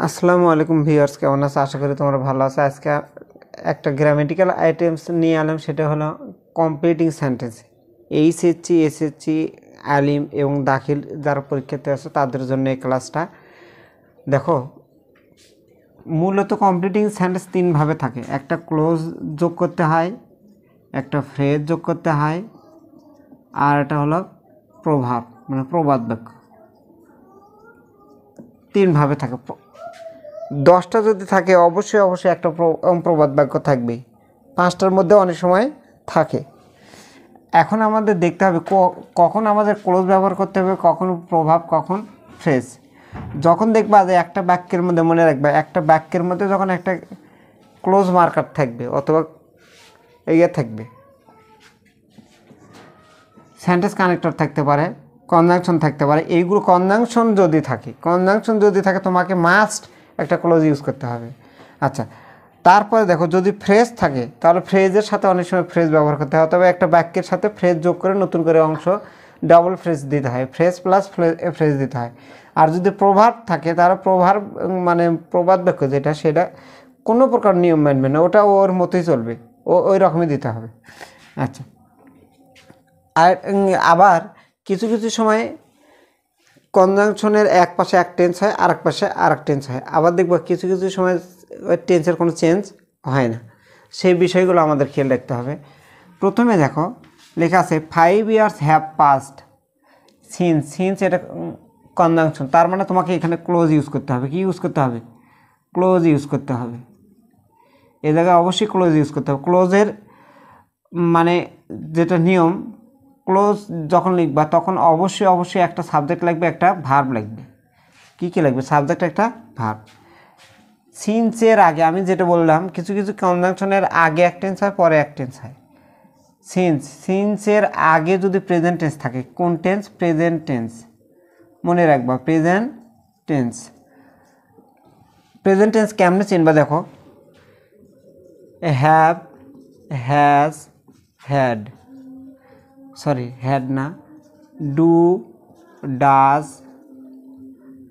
আসসালামু আলাইকুম ভিউয়ার্স, কেমন আছো? আশা করি তোমরা ভালো আছো। আজকে একটা গ্রামেটিক্যাল আইটেমস নিয়ে এলাম, সেটা হলো কমপ্লিটিং সেন্টেন্স। এইচএসসি, এসএসসি, আলিম এবং দাখিল যারা পরীক্ষাতে আছে তাদের জন্য এই ক্লাসটা। দেখো, মূলত কমপ্লিটিং সেন্টেন্স তিনভাবে থাকে। একটা ক্লোজ যোগ করতে হয়, একটা ফ্রেজ যোগ করতে হয়, আর এটা হলো প্রভাব মানে প্রবাদ বাক্য। তিনভাবে থাকে। 10টা যদি থাকে অবশ্যই একটা প্রবাদ বাক্য থাকবে। 5টার মধ্যে অনেক সময় থাকে। এখন আমাদের দেখতে হবে কখন আমাদের ক্লোজ ব্যবহার করতে হবে, কখন প্রভাব, কখন ফ্রেজ। যখন দেখবা যে একটা বাক্যের মধ্যে, মনে রাখবা, একটা বাক্যের মধ্যে যখন একটা ক্লোজ মার্কার থাকবে অথবা ইয়ে থাকবে, সেন্টেন্স কানেক্টর থাকতে পারে, কনজাংশন থাকতে পারে। এইগুলো কনজাংশন যদি থাকে তোমাকে মাস্ট একটা ক্লোজ ইউজ করতে হবে। আচ্ছা, তারপরে দেখো, যদি ফ্রেজ থাকে তাহলে ফ্রেজের সাথে অনেক সময় ফ্রেজ ব্যবহার করতে হয়, তবে একটা বাক্যের সাথে ফ্রেজ যোগ করে নতুন করে অংশ ডাবল ফ্রেজ দিতে হয়, ফ্রেজ প্লাস ফ্রেজ দিতে হয়। আর যদি প্রভাব থাকে তাহলে প্রভাব মানে প্রবাদ বাক্য যেটা, সেটা কোনো প্রকার নিয়ম মানবে না, ওটা ওর মতোই চলবে, ওই রকমই দিতে হবে। আচ্ছা, আর আবার কিছু কিছু সময় কনজাংশনের এক পাশে এক টেন্স হয়, আর এক পাশে আর এক টেন্স হয়। আবার দেখব কিছু কিছু সময় ওই টেন্সের কোনো চেঞ্জ হয় না। সেই বিষয়গুলো আমাদের খেয়াল রাখতে হবে। প্রথমে দেখো লেখা আছে 5 years হ্যাভ পাস্ট সিন্স এটা কনজাংশন, তার মানে তোমাকে এখানে ক্লোজ ইউজ করতে হবে। কি ইউজ করতে হবে? ক্লোজ ইউজ করতে হবে। এ জায়গায় অবশ্যই ক্লোজ ইউজ করতে হবে। ক্লোজের মানে যেটা নিয়ম, ক্লোজ যখন লিখবা তখন অবশ্যই একটা সাবজেক্ট লাগবে, একটা ভার্ব লাগবে। কী লাগবে? সাবজেক্ট, একটা ভার্ব। সিন্সের আগে আমি যেটা বললাম, কিছু কিছু কনজাংশনের আগে এক টেন্স হয়, পরে এক টেন্স হয়। সিন্সের আগে যদি প্রেজেন্ট টেন্স থাকে, কোন টেন্স? Present tense. মনে রাখবা, প্রেজেন্ট টেন্স। প্রেজেন্ট টেন্স কেমনে চিনবা? দেখো, হ্যাভ, হ্যাজ, হ্যাড, হ্যাড না, ডু, ডাজ,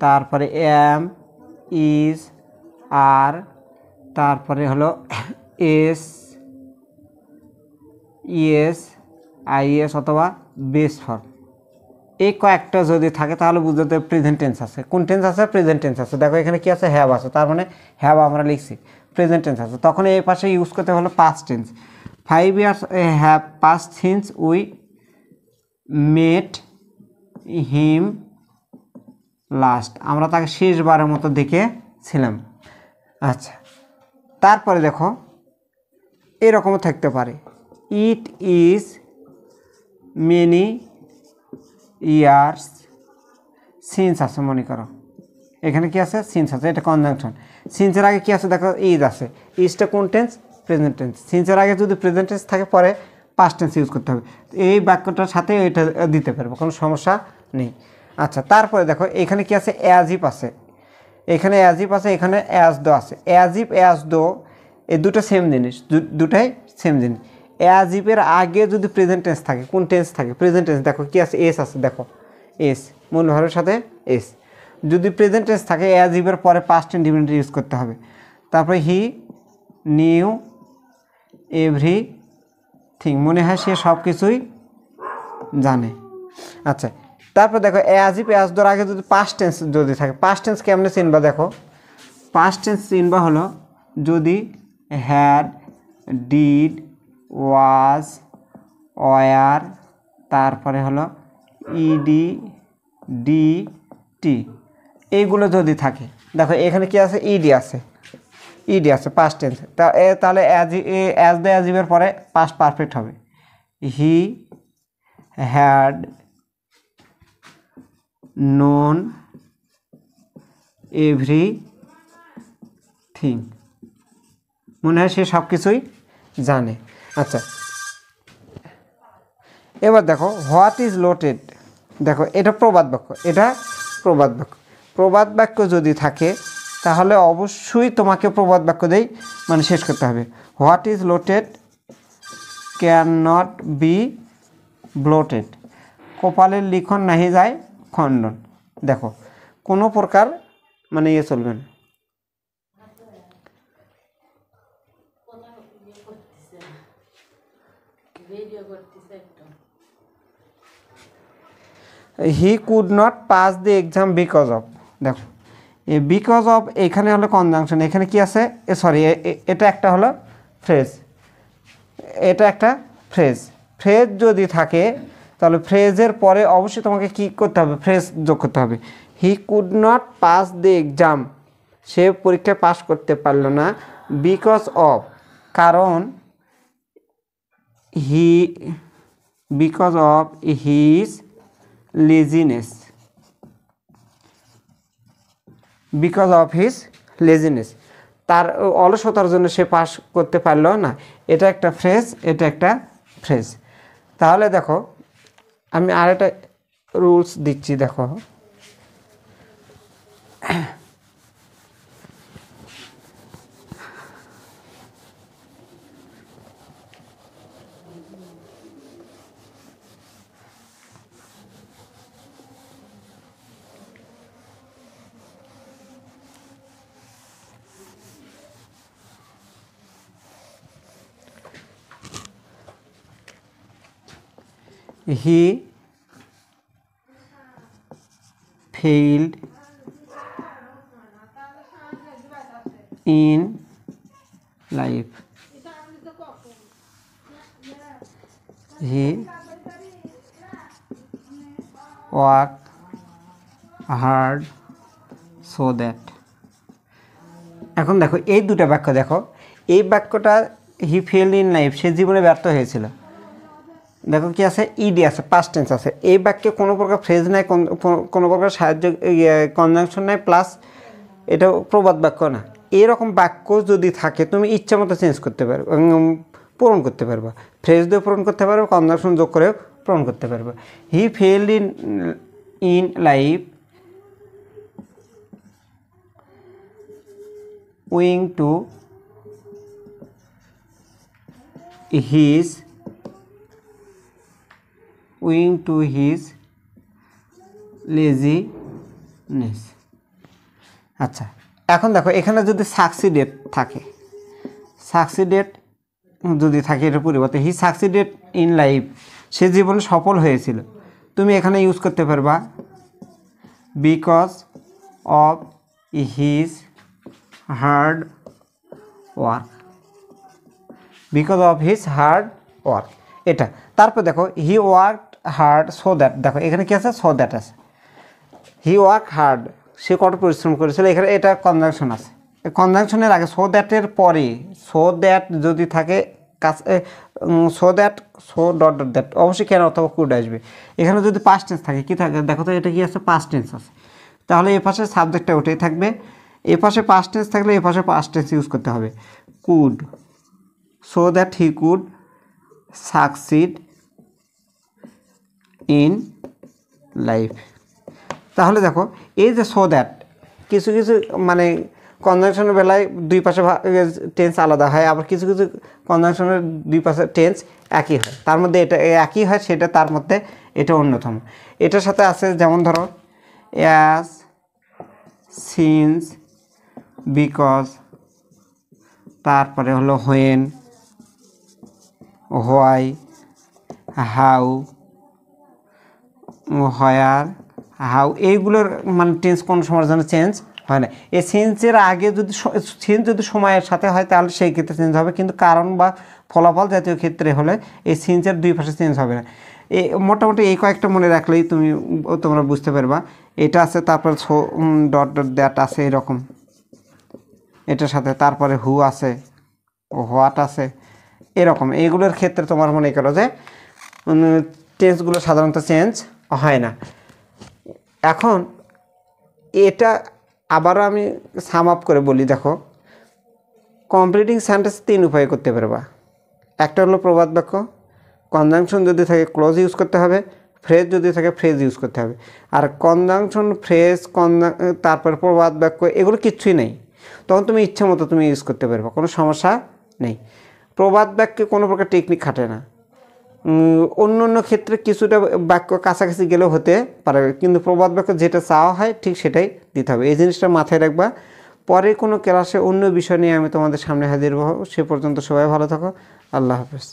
তারপরে এম, ইজ, আর, তারপরে হলো এস, ইএস, আইএস অথবা বেস ফর্ম। এই কয়েকটা যদি থাকে তাহলে বুঝতে প্রেজেন্ট টেন্স আছে। কোন টেন্স আছে? প্রেজেন্ট টেন্স আছে। দেখো এখানে কি আছে? হ্যাভ আছে, তার মানে হ্যাভ আমরা লিখছি, প্রেজেন্ট টেন্স আছে। তখন এই পাশে ইউজ করতে হলো past tense. 5 years have passed since we met him last, আমরা তাকে শেষবারের মতো দেখেছিলাম। আচ্ছা, তারপরে দেখো এরকমও থাকতে পারে, it is many years since আছে। মনে করো এখানে কি আছে? সিন্স আছে, এটা কনজাংশন। সিন্সের আগে কি আছে? দেখো, ইজ আছে। ইজটা কোন টেন্স? Present tense. সিন্সের আগে যদি প্রেজেন্ট টেন্স থাকে, পরে পাস্ট টেন্স ইউজ করতে হবে। এই বাক্যটার সাথে এটা দিতে পারবো, কোনো সমস্যা নেই। আচ্ছা, তারপরে দেখো এখানে কি আছে? অ্যাজ ইফ আছে, এখানে অ্যাজ ইফ আছে, এখানে অ্যাজ দো আছে। অ্যাজ ইফ, অ্যাজ দো এই দুটো সেম জিনিস, দুটাই সেম জিনিস। অ্যাজ ইফের আগে যদি প্রেজেন্ট টেন্স থাকে, কোন টেন্স থাকে? Present tense. দেখো কি আছে? এস আছে, দেখো এস, মূল ভাবের সাথে এস। যদি প্রেজেন্ট টেন্স থাকে, অ্যাজ ইফের পরে পাস্ট ইনডিফিনিট ইউজ করতে হবে। তারপরে হি নিউ এভরিথিং, মনে হয় সে সব কিছুই জানে। আচ্ছা, তারপর দেখো অ্যাজ ইফ, অ্যাজ দোর আগে যদি পাস্ট টেন্স যদি থাকে, পাস্ট টেন্স কেমনে চিনবা? দেখো, পাস্ট টেন্স চিনবা হলো যদি হ্যাড, ডিড, ওয়াজ, ওয়ার, তারপরে হলো ইডি, ডি, টি, এইগুলো যদি থাকে। দেখো এখানে কি আছে? ইডি আছে, ইডি আছে, পাস্ট টেন্স। তাহলে অ্যাজ দ্য অ্যাজ ইফের পরে পাস্ট পারফেক্ট হবে। হি হ্যাড নোন এভরিথিং, মনে হয় সে সব কিছুই জানে। আচ্ছা, এবার দেখো হোয়াট ইজ লোটেড। দেখো এটা প্রবাদ বাক্য, এটা প্রবাদ বাক্য। প্রবাদ বাক্য যদি থাকে তাহলে অবশ্যই তোমাকে প্রবাদ বাক্য দিয়েই মানে শেষ করতে হবে। What is lotted can not be blotted, কপালের লিখন নাহি যায় খণ্ডন। দেখো কোনো প্রকার মানে চলবে না, হি could not pass the exam because of, দেখো এই বিকজ অফ এখানে হলো কনজাংশন, এখানে কি আছে, সরি এটা একটা হলো ফ্রেজ, এটা একটা ফ্রেজ। ফ্রেজ যদি থাকে তাহলে ফ্রেজের পরে অবশ্যই তোমাকে কি করতে হবে, ফ্রেজ যোগ করতে হবে। He could not pass the exam, সে পরীক্ষায় পাস করতে পারল না, বিকজ অফ, কারণ because of his laziness, because of his laziness, তার অলসতার জন্য সে পাস করতে পারল না। এটা একটা ফ্রেজ, এটা একটা ফ্রেজ। তাহলে দেখো আমি আর একটা রুলস দিচ্ছি, দেখো he failed in life, he worked hard so that, এখন দেখো এই দুটো বাক্য, দেখো এই বাক্যটা হি ফেইলড ইন লাইফ, সে জীবনে ব্যর্থ হয়েছিল, দেখো কি আছে, ইডি আছে, পাস্ট টেন্স আছে। এই বাক্যে কোনো প্রকার ফ্রেজ নাই, কোনো প্রকার সাহায্য কনজাংশন নাই, প্লাস এটা প্রবাদ বাক্য না। এরকম বাক্য যদি থাকে তুমি ইচ্ছা মতো চেঞ্জ করতে পারবে, পূরণ করতে পারবা, ফ্রেজ দিয়ে পূরণ করতে পারবে, কনজাংশন যোগ করে পূরণ করতে পারবে। He failed in life owing to his laziness. আচ্ছা, এখন দেখো এখানে যদি সাকসিডেড থাকে, সাকসিডেড যদি থাকে এটার পরিবর্তে হি সাকসিডেড ইন লাইফ, সে জীবনে সফল হয়েছিল, তুমি এখানে ইউজ করতে পারবা because of his hard work, because of his hard work এটা। তারপর দেখো he work hard so that, দেখো এখানে কি আছে, সো দ্যাট আছে, হি ওয়ার্ক হার্ড, সে কত পরিশ্রম করেছিল, এখানে এটা কনজাংশন আছে, কনজাংশনের আগে সো দ্যাটের পরে, সো দ্যাট যদি থাকে so that, so dot dot that, অবশ্যই কেন অথবা কুড আসবে। এখানে যদি পাস্ট টেন্স থাকে কি থাকে, দেখো তো এটা কি আছে, পাস্ট টেন্স আছে, তাহলে এ পাশে সাবজেক্টটা ওটাই থাকবে, এ পাশে পাস্ট টেন্স থাকলে এ পাশে পাস্ট টেন্স ইউজ করতে হবে, could, so that he could succeed in life. তাহলে দেখো এই যে সো দ্যাট, কিছু কিছু মানে কনজাংশনের বেলায় দুই পাশে টেন্স আলাদা হয়, আবার কিছু কিছু কনজাংশনের দুই পাশে টেন্স একই হয়, তার মধ্যে এটা একই হয়, সেটা তার মধ্যে এটা অন্যতম। এটার সাথে আছে যেমন ধরো অ্যাজ, সিন্স, বিকজ, তারপরে হলো when, why, how, where, how, এইগুলোর মানে টেন্স কোন সময়ের জন্য চেঞ্জ হয় না। এই চেঞ্জের আগে যদি চেঞ্জ যদি সময়ের সাথে হয় তাহলে সেই ক্ষেত্রে চেঞ্জ হবে, কিন্তু কারণ বা ফলাফল জাতীয় ক্ষেত্রে হলে এই চেঞ্জের দুই পাশে চেঞ্জ হবে না। এই মোটামুটি এই কয়েকটা মনে রাখলেই তোমরা বুঝতে পারবা। এটা আছে, তারপর ডট ডট দ্যাট আছে এরকম এটার সাথে, তারপরে হু আছে, হোয়াট আছে, এরকম এইগুলোর ক্ষেত্রে তোমার মনে করো যে টেন্সগুলো সাধারণত চেঞ্জ হয় না। এখন এটা আবারও আমি সাম আপ করে বলি, দেখো কমপ্লিটিং সেন্টেন্স তিন উপায়ে করতে পারবা। একটা হলো প্রবাদ বাক্য, কনজাংশন যদি থাকে ক্লোজ ইউজ করতে হবে, ফ্রেজ যদি থাকে ফ্রেজ ইউজ করতে হবে। আর কনজাংশন, ফ্রেজ, তারপর প্রবাদ বাক্য এগুলো কিচ্ছুই নেই, তখন তুমি ইচ্ছা মতো তুমি ইউজ করতে পারবা, কোনো সমস্যা নেই। প্রবাদ বাক্যে কোনো প্রকার টেকনিক খাটে না, অন্য অন্য ক্ষেত্রে কিছুটা বাক্য কাছাকাছি গেলেও হতে পারে, কিন্তু প্রবাদ বাক্য যেটা চাওয়া হয় ঠিক সেটাই দিতে হবে। এই জিনিসটা মাথায় রাখবা। পরে কোনো ক্লাসে অন্য বিষয় নিয়ে আমি তোমাদের সামনে হাজির হব। সে পর্যন্ত সবাই ভালো থাকো। আল্লাহ হাফেজ।